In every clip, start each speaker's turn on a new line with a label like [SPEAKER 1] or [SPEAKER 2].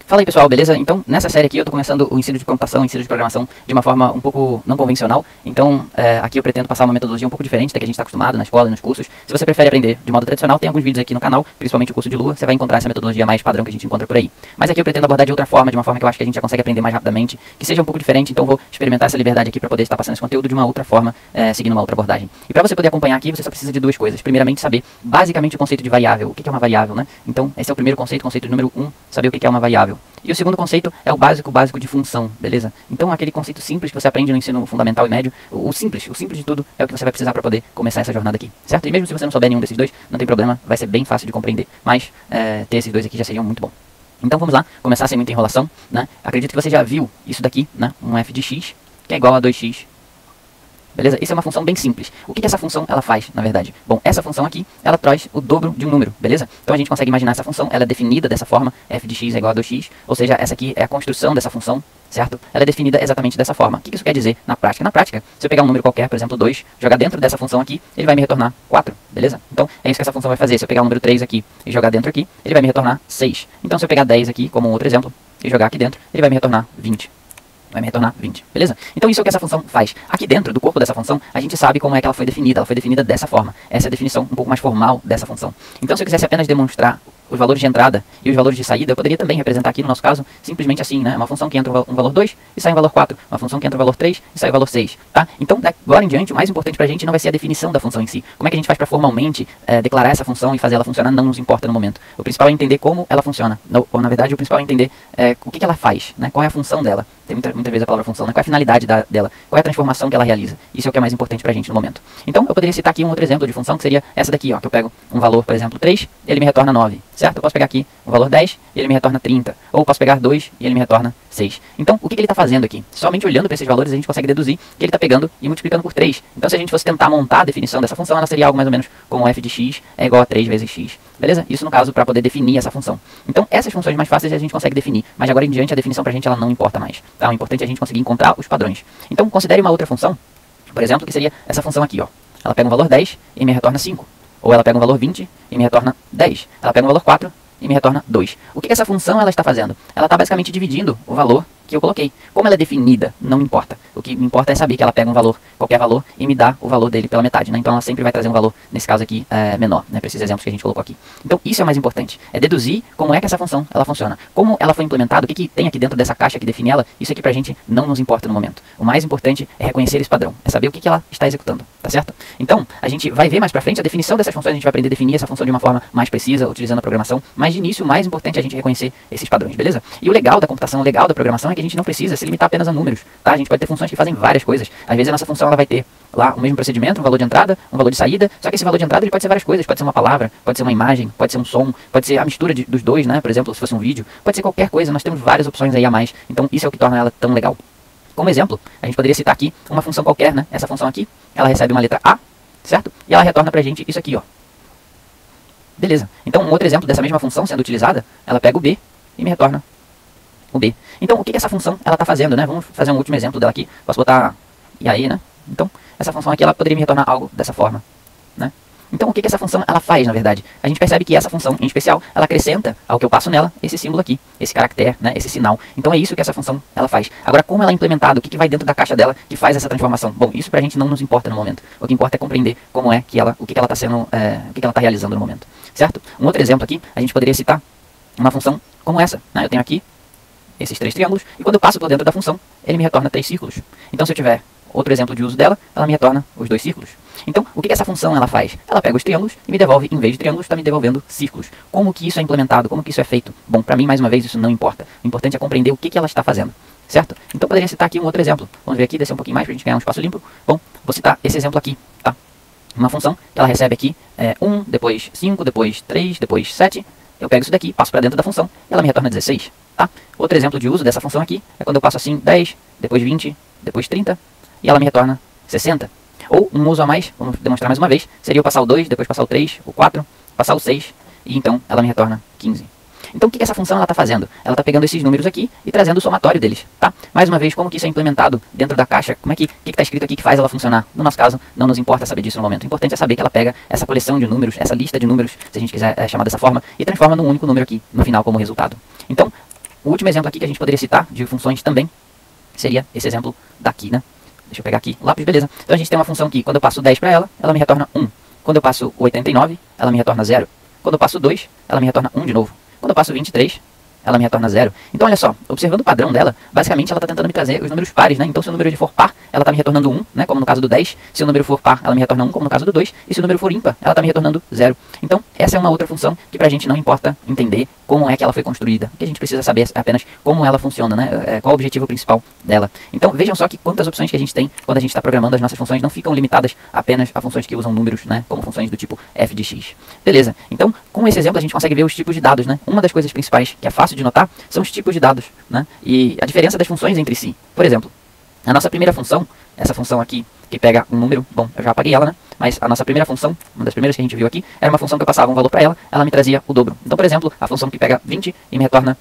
[SPEAKER 1] Fala aí pessoal, beleza? Então nessa série aqui eu tô começando o ensino de computação, o ensino de programação de uma forma um pouco não convencional. Então aqui eu pretendo passar uma metodologia um pouco diferente da que a gente está acostumado na escola e nos cursos. Se você prefere aprender de modo tradicional, tem alguns vídeos aqui no canal, principalmente o curso de Lua, você vai encontrar essa metodologia mais padrão que a gente encontra por aí. Mas aqui eu pretendo abordar de outra forma, de uma forma que eu acho que a gente já consegue aprender mais rapidamente, que seja um pouco diferente, então vou experimentar essa liberdade aqui para poder estar passando esse conteúdo de uma outra forma, seguindo uma outra abordagem. E para você poder acompanhar aqui, você só precisa de duas coisas. Primeiramente, saber basicamente o conceito de variável. O que é uma variável, né? Então esse é o primeiro conceito, conceito número 1, saber o que é uma variável. E o segundo conceito é o básico de função, beleza? Então aquele conceito simples que você aprende no ensino fundamental e médio, o simples de tudo é o que você vai precisar para poder começar essa jornada aqui, certo? E mesmo se você não souber nenhum desses dois, não tem problema, vai ser bem fácil de compreender, mas ter esses dois aqui já seria muito bom. Então vamos lá, começar sem muita enrolação, né? Acredito que você já viu isso daqui, né? Um f de x, que é igual a 2x. Beleza? Isso é uma função bem simples. O que essa função ela faz, na verdade? Bom, essa função aqui, ela traz o dobro de um número, beleza? Então a gente consegue imaginar essa função, ela é definida dessa forma, f de x é igual a 2x, ou seja, essa aqui é a construção dessa função, certo? Ela é definida exatamente dessa forma. O que isso quer dizer na prática? Na prática, se eu pegar um número qualquer, por exemplo 2, jogar dentro dessa função aqui, ele vai me retornar 4, beleza? Então é isso que essa função vai fazer. Se eu pegar o número 3 aqui e jogar dentro aqui, ele vai me retornar 6. Então se eu pegar 10 aqui, como um outro exemplo, e jogar aqui dentro, ele vai me retornar 20. Vai me retornar 20, beleza? Então isso é o que essa função faz. Aqui dentro do corpo dessa função, a gente sabe como é que ela foi definida dessa forma. Essa é a definição um pouco mais formal dessa função. Então se eu quisesse apenas demonstrar os valores de entrada e os valores de saída, eu poderia também representar aqui no nosso caso, simplesmente assim, né? Uma função que entra um valor 2 e sai um valor 4, uma função que entra um valor 3 e sai um valor 6, tá? Então, agora em diante, o mais importante pra gente não vai ser a definição da função em si. Como é que a gente faz pra formalmente declarar essa função e fazer ela funcionar, não nos importa no momento. O principal é entender como ela funciona, ou na verdade o principal é entender o que ela faz, né? Qual é a função dela. Tem muita vez a palavra função, né? Qual é a finalidade dela, qual é a transformação que ela realiza. Isso é o que é mais importante pra gente no momento. Então, eu poderia citar aqui um outro exemplo de função, que seria essa daqui, ó, que eu pego um valor, por exemplo, 3, ele me retorna 9, certo? Eu posso pegar aqui o valor 10 e ele me retorna 30. Ou posso pegar 2 e ele me retorna 6. Então, o que ele está fazendo aqui? Somente olhando para esses valores a gente consegue deduzir que ele está pegando e multiplicando por 3. Então, se a gente fosse tentar montar a definição dessa função, ela seria algo mais ou menos como f de x é igual a 3 vezes x. Beleza? Isso no caso para poder definir essa função. Então, essas funções mais fáceis a gente consegue definir. Mas agora em diante a definição para a gente ela não importa mais. Tá? O importante é a gente conseguir encontrar os padrões. Então, considere uma outra função, por exemplo, que seria essa função aqui, ó. Ela pega um valor 10 e me retorna 5. Ou ela pega um valor 20 e me retorna 10. Ela pega um valor 4 e me retorna 2. O que essa função ela está fazendo? Ela está basicamente dividindo o valor que eu coloquei. Como ela é definida, não importa. O que me importa é saber que ela pega um valor, qualquer valor, e me dá o valor dele pela metade, né? Então ela sempre vai trazer um valor, nesse caso aqui, menor, né? Para esses exemplos que a gente colocou aqui. Então isso é o mais importante. É deduzir como é que essa função ela funciona. Como ela foi implementada, o que tem aqui dentro dessa caixa que define ela, isso aqui pra gente não nos importa no momento. O mais importante é reconhecer esse padrão. É saber o que ela está executando, tá certo? Então, a gente vai ver mais pra frente a definição dessas funções, a gente vai aprender a definir essa função de uma forma mais precisa, utilizando a programação. Mas de início, o mais importante é a gente reconhecer esses padrões, beleza? E o legal da computação, o legal da programação é que a gente não precisa se limitar apenas a números, tá? A gente pode ter funções que fazem várias coisas. Às vezes a nossa função ela vai ter lá o mesmo procedimento, um valor de entrada, um valor de saída, só que esse valor de entrada ele pode ser várias coisas, pode ser uma palavra, pode ser uma imagem, pode ser um som, pode ser a mistura dos dois, né? Por exemplo, se fosse um vídeo, pode ser qualquer coisa, nós temos várias opções aí a mais, então isso é o que torna ela tão legal. Como exemplo, a gente poderia citar aqui uma função qualquer, né? Essa função aqui, ela recebe uma letra A, certo? E ela retorna pra gente isso aqui, ó. Beleza. Então um outro exemplo dessa mesma função sendo utilizada, ela pega o B e me retorna o B. Então, o que essa função ela está fazendo, né? Vamos fazer um último exemplo dela aqui. Posso botar e aí, né? Então, essa função aqui ela poderia me retornar algo dessa forma, né? Então, o que essa função ela faz, na verdade? A gente percebe que essa função, em especial, ela acrescenta ao que eu passo nela esse símbolo aqui, esse caractere, né? Esse sinal. Então, é isso que essa função ela faz. Agora, como ela é implementada, o que vai dentro da caixa dela que faz essa transformação? Bom, isso pra gente não nos importa no momento. O que importa é compreender como é que ela, o que ela está sendo, o que ela está realizando no momento, certo? Um outro exemplo aqui, a gente poderia citar uma função como essa, né? Eu tenho aqui esses 3 triângulos, e quando eu passo por dentro da função, ele me retorna 3 círculos. Então, se eu tiver outro exemplo de uso dela, ela me retorna os 2 círculos. Então, o que essa função ela faz? Ela pega os triângulos e me devolve, em vez de triângulos, está me devolvendo círculos. Como que isso é implementado? Como que isso é feito? Bom, para mim, mais uma vez, isso não importa. O importante é compreender o que ela está fazendo, certo? Então, poderia citar aqui um outro exemplo. Vamos ver aqui, descer um pouquinho mais para a gente ganhar um espaço limpo. Bom, vou citar esse exemplo aqui, tá? Uma função que ela recebe aqui 1, depois 5, depois 3, depois 7. Eu pego isso daqui, passo para dentro da função e ela me retorna 16. Tá? Outro exemplo de uso dessa função aqui é quando eu passo assim 10, depois 20, depois 30 e ela me retorna 60. Ou um uso a mais, vamos demonstrar mais uma vez, seria eu passar o 2, depois passar o 3, o 4, passar o 6 e então ela me retorna 15. Então o que essa função está fazendo? Ela está pegando esses números aqui e trazendo o somatório deles, tá? Mais uma vez, como que isso é implementado dentro da caixa? Como é que está escrito aqui que faz ela funcionar? No nosso caso, não nos importa saber disso no momento. O importante é saber que ela pega essa coleção de números, essa lista de números, se a gente quiser chamar dessa forma, e transforma num único número aqui, no final, como resultado. Então, o último exemplo aqui que a gente poderia citar de funções também seria esse exemplo daqui, né? Deixa eu pegar aqui, lápis, beleza. Então a gente tem uma função que quando eu passo 10 para ela, ela me retorna 1. Quando eu passo 89, ela me retorna 0. Quando eu passo 2, ela me retorna 1 de novo. Quando eu passo 23, ela me retorna 0. Então olha só, observando o padrão dela, basicamente ela está tentando me trazer os números pares, né? Então se o número for par, ela está me retornando 1, né? Como no caso do 10. Se o número for par, ela me retorna 1, como no caso do 2. E se o número for ímpar, ela está me retornando 0. Então essa é uma outra função que pra gente não importa entender como é que ela foi construída. O que a gente precisa saber é apenas como ela funciona, né? Qual o objetivo principal dela. Então vejam só que quantas opções que a gente tem quando a gente está programando as nossas funções não ficam limitadas apenas a funções que usam números, né? Como funções do tipo f de x. Beleza, então com esse exemplo a gente consegue ver os tipos de dados, né? Uma das coisas principais que é fácil de notar são os tipos de dados, né? E a diferença das funções entre si. Por exemplo, a nossa primeira função, essa função aqui que pega um número, bom, eu já apaguei ela, né? Mas a nossa primeira função, uma das primeiras que a gente viu aqui, era uma função que eu passava um valor para ela, ela me trazia o dobro. Então, por exemplo, a função que pega 20 e me retorna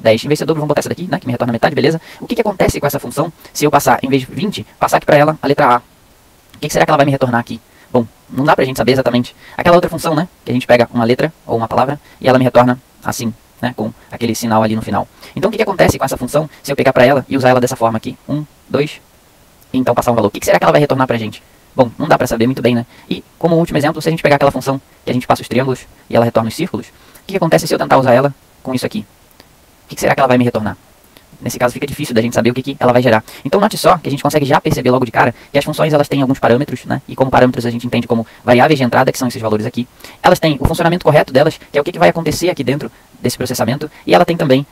[SPEAKER 1] 10. Em vez de ser dobro, vamos botar essa daqui, né? Que me retorna metade, beleza? O que acontece com essa função se eu passar, em vez de 20, passar aqui para ela a letra A? O que será que ela vai me retornar aqui? Bom, não dá pra gente saber exatamente. Aquela outra função, né? Que a gente pega uma letra ou uma palavra e ela me retorna assim, né, com aquele sinal ali no final. Então o que acontece com essa função se eu pegar para ela e usar ela dessa forma aqui? 1, 2, e então passar um valor. O que será que ela vai retornar pra gente? Bom, não dá pra saber muito bem, né? E como último exemplo, se a gente pegar aquela função que a gente passa os triângulos e ela retorna os círculos, o que acontece se eu tentar usar ela com isso aqui? O que será que ela vai me retornar? Nesse caso fica difícil da gente saber o que ela vai gerar. Então note só que a gente consegue já perceber logo de cara que as funções elas têm alguns parâmetros, né? E como parâmetros a gente entende como variáveis de entrada, que são esses valores aqui. Elas têm o funcionamento correto delas, que é o que vai acontecer aqui dentro desse processamento. E ela tem também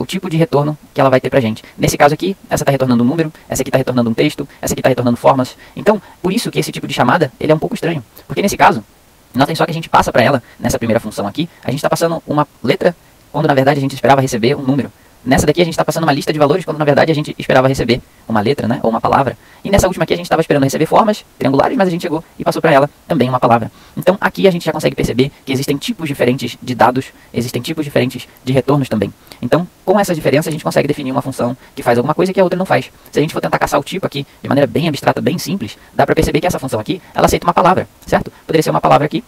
[SPEAKER 1] o tipo de retorno que ela vai ter pra gente. Nesse caso aqui, essa está retornando um número, essa aqui está retornando um texto, essa aqui está retornando formas. Então, por isso que esse tipo de chamada, ele é um pouco estranho. Porque nesse caso, notem só que a gente passa para ela, nessa primeira função aqui, a gente está passando uma letra, quando na verdade a gente esperava receber um número. Nessa daqui a gente está passando uma lista de valores, quando na verdade a gente esperava receber uma letra, né, ou uma palavra. E nessa última aqui a gente estava esperando receber formas triangulares, mas a gente chegou e passou para ela também uma palavra. Então aqui a gente já consegue perceber que existem tipos diferentes de dados, existem tipos diferentes de retornos também. Então, com essa diferença a gente consegue definir uma função que faz alguma coisa que a outra não faz. Se a gente for tentar caçar o tipo aqui de maneira bem abstrata, bem simples, dá para perceber que essa função aqui, ela aceita uma palavra, certo? Poderia ser uma palavra aqui.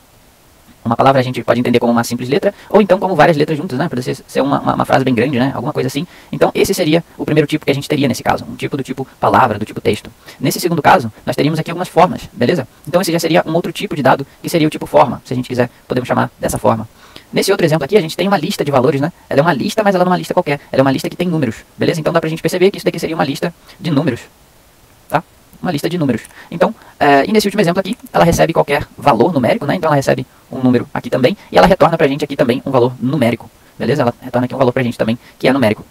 [SPEAKER 1] Uma palavra a gente pode entender como uma simples letra, ou então como várias letras juntas, né? Pode ser uma frase bem grande, né? Alguma coisa assim. Então esse seria o primeiro tipo que a gente teria nesse caso. Um tipo do tipo palavra, do tipo texto. Nesse segundo caso, nós teríamos aqui algumas formas, beleza? Então esse já seria um outro tipo de dado, que seria o tipo forma. Se a gente quiser, podemos chamar dessa forma. Nesse outro exemplo aqui, a gente tem uma lista de valores, né? Ela é uma lista, mas ela não é uma lista qualquer. Ela é uma lista que tem números, beleza? Então dá pra gente perceber que isso daqui seria uma lista de números, tá? Uma lista de números. Então, e nesse último exemplo aqui, ela recebe qualquer valor numérico, né? Então ela recebe um número aqui também, e ela retorna pra gente aqui também um valor numérico, beleza? Ela retorna aqui um valor pra gente também, que é numérico.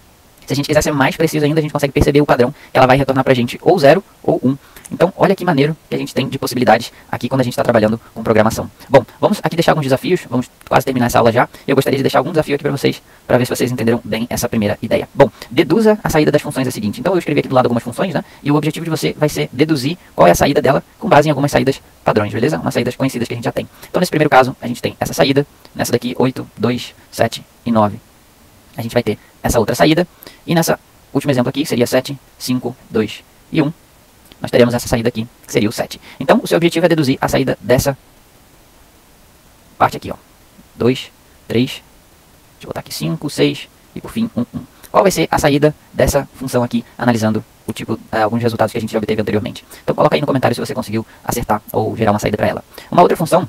[SPEAKER 1] Se a gente quiser ser mais preciso ainda, a gente consegue perceber o padrão, que ela vai retornar pra gente ou 0 ou 1. Então, olha que maneiro que a gente tem de possibilidades aqui quando a gente está trabalhando com programação. Bom, vamos aqui deixar alguns desafios, vamos quase terminar essa aula já. Eu gostaria de deixar algum desafio aqui para vocês, para ver se vocês entenderam bem essa primeira ideia. Bom, deduza a saída das funções é a seguinte. Então, eu escrevi aqui do lado algumas funções, né? E o objetivo de você vai ser deduzir qual é a saída dela com base em algumas saídas padrões, beleza? Umas saídas conhecidas que a gente já tem. Então, nesse primeiro caso, a gente tem essa saída, nessa daqui, 8, 2, 7 e 9. A gente vai ter essa outra saída, e nessa último exemplo aqui, seria 7, 5, 2 e 1. Nós teremos essa saída aqui, que seria o 7. Então, o seu objetivo é deduzir a saída dessa parte aqui, ó. 2, 3, deixa eu botar aqui 5, 6 e por fim 1, 1. Qual vai ser a saída dessa função aqui, analisando o tipo, alguns resultados que a gente já obteve anteriormente. Então, coloca aí no comentário se você conseguiu acertar ou gerar uma saída para ela. Uma outra função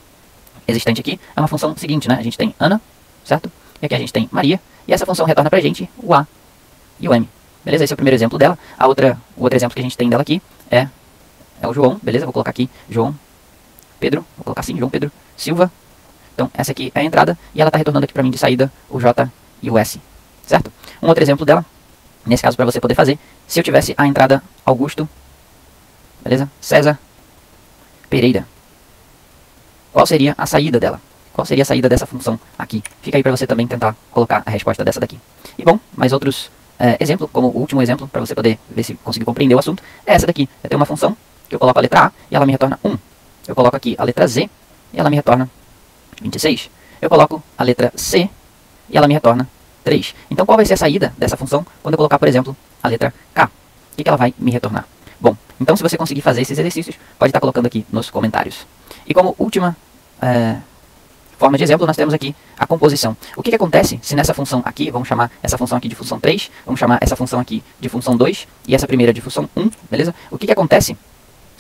[SPEAKER 1] existente aqui é uma função seguinte, né? A gente tem Ana, certo? E aqui a gente tem Maria, e essa função retorna pra gente o A e o M. Beleza? Esse é o primeiro exemplo dela. O outro exemplo que a gente tem dela aqui é o João, beleza? Vou colocar aqui João Pedro, vou colocar assim, João Pedro Silva. Então, essa aqui é a entrada, e ela está retornando aqui para mim de saída o J e o S, certo? Um outro exemplo dela, nesse caso para você poder fazer, se eu tivesse a entrada Augusto, beleza? César Pereira, qual seria a saída dela? Qual seria a saída dessa função aqui? Fica aí para você também tentar colocar a resposta dessa daqui. E bom, mais outros exemplo, como o último exemplo, para você poder ver se conseguir compreender o assunto, é essa daqui. Eu tenho uma função que eu coloco a letra A e ela me retorna 1. Eu coloco aqui a letra Z e ela me retorna 26. Eu coloco a letra C e ela me retorna 3. Então qual vai ser a saída dessa função quando eu colocar, por exemplo, a letra K? O que ela vai me retornar? Bom, então se você conseguir fazer esses exercícios, pode estar colocando aqui nos comentários. E como última forma de exemplo, nós temos aqui a composição. O que acontece se nessa função aqui, vamos chamar essa função aqui de função 3, vamos chamar essa função aqui de função 2 e essa primeira de função 1, beleza? O que acontece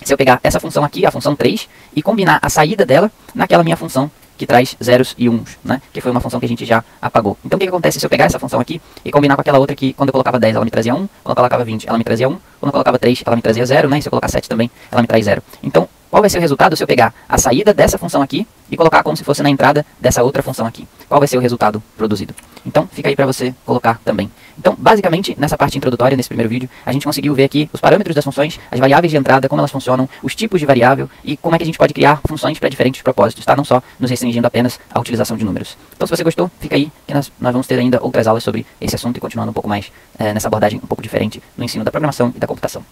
[SPEAKER 1] se eu pegar essa função aqui, a função 3, e combinar a saída dela naquela minha função que traz zeros e uns, né? Que foi uma função que a gente já apagou. Então o que acontece se eu pegar essa função aqui e combinar com aquela outra que quando eu colocava 10 ela me trazia 1, quando eu colocava 20 ela me trazia 1, quando eu colocava 3 ela me trazia 0, né? E se eu colocar 7 também ela me traz 0. Então qual vai ser o resultado se eu pegar a saída dessa função aqui e colocar como se fosse na entrada dessa outra função aqui? Qual vai ser o resultado produzido? Então fica aí para você colocar também. Então basicamente nessa parte introdutória, nesse primeiro vídeo, a gente conseguiu ver aqui os parâmetros das funções, as variáveis de entrada, como elas funcionam, os tipos de variável e como é que a gente pode criar funções para diferentes propósitos, tá? Não só nos restringindo apenas à utilização de números. Então se você gostou, fica aí que nós vamos ter ainda outras aulas sobre esse assunto e continuando um pouco mais nessa abordagem um pouco diferente no ensino da programação e da computação.